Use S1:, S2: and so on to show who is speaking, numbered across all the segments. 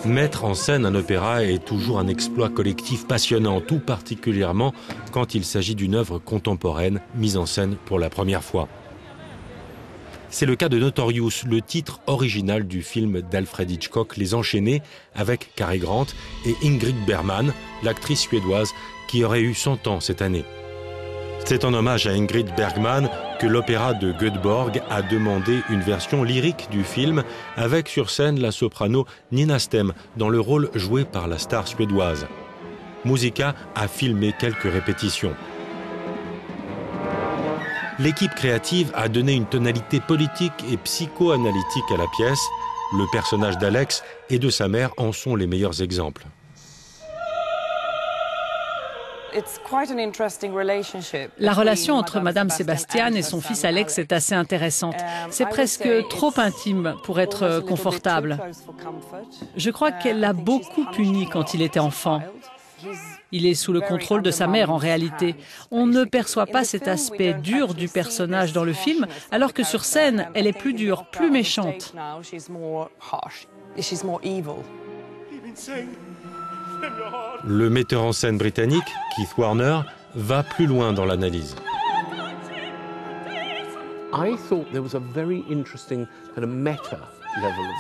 S1: Mettre en scène un opéra est toujours un exploit collectif passionnant, tout particulièrement quand il s'agit d'une œuvre contemporaine mise en scène pour la première fois. C'est le cas de Notorious, le titre original du film d'Alfred Hitchcock, Les Enchaînés, avec Cary Grant et Ingrid Bergman, l'actrice suédoise qui aurait eu 100 ans cette année. C'est en hommage à Ingrid Bergman que l'opéra de Göteborg a demandé une version lyrique du film avec sur scène la soprano Nina Stem dans le rôle joué par la star suédoise. Musica a filmé quelques répétitions. L'équipe créative a donné une tonalité politique et psychoanalytique à la pièce. Le personnage d'Alex et de sa mère en sont les meilleurs exemples.
S2: La relation entre Madame Sebastian et son fils Alex est assez intéressante. C'est presque trop intime pour être confortable. Je crois qu'elle l'a beaucoup puni quand il était enfant. Il est sous le contrôle de sa mère en réalité. On ne perçoit pas cet aspect dur du personnage dans le film, alors que sur scène, elle est plus dure, plus méchante.
S1: Le metteur en scène britannique, Keith Warner, va plus loin dans l'analyse.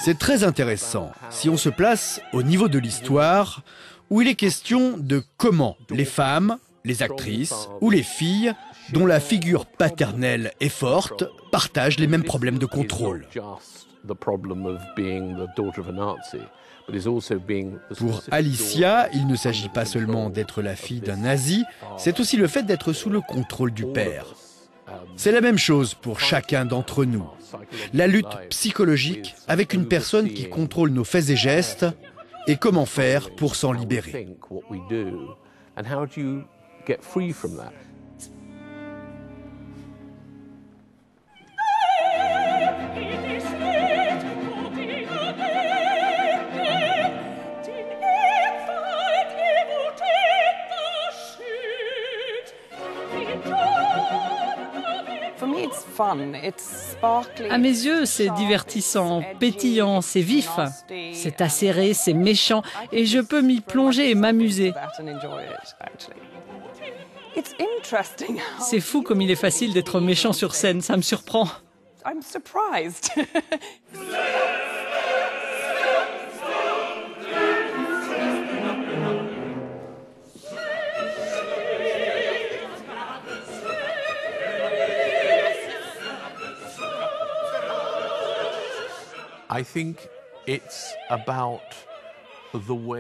S3: C'est très intéressant si on se place au niveau de l'histoire, où il est question de comment les femmes, les actrices ou les filles, dont la figure paternelle est forte, partagent les mêmes problèmes de contrôle. Pour Alicia, il ne s'agit pas seulement d'être la fille d'un nazi, c'est aussi le fait d'être sous le contrôle du père. C'est la même chose pour chacun d'entre nous. La lutte psychologique avec une personne qui contrôle nos faits et gestes et comment faire pour s'en libérer.
S2: À mes yeux, c'est divertissant, pétillant, c'est vif, c'est acéré, c'est méchant, et je peux m'y plonger et m'amuser. C'est fou comme il est facile d'être méchant sur scène, ça me surprend.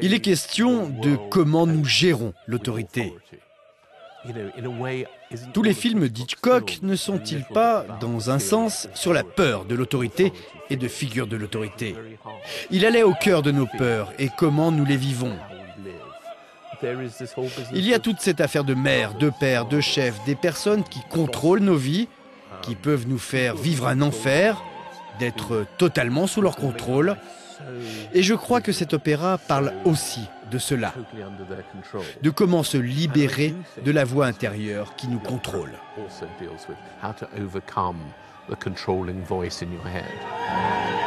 S3: Il est question de comment nous gérons l'autorité. Tous les films d'Hitchcock ne sont-ils pas, dans un sens, sur la peur de l'autorité et de figures de l'autorité? Il allait au cœur de nos peurs et comment nous les vivons. Il y a toute cette affaire de mère, de père, de chef, des personnes qui contrôlent nos vies, qui peuvent nous faire vivre un enfer, d'être totalement sous leur contrôle. Et je crois que cet opéra parle aussi de cela, de comment se libérer de la voix intérieure qui nous contrôle.
S4: The controlling voice in your head.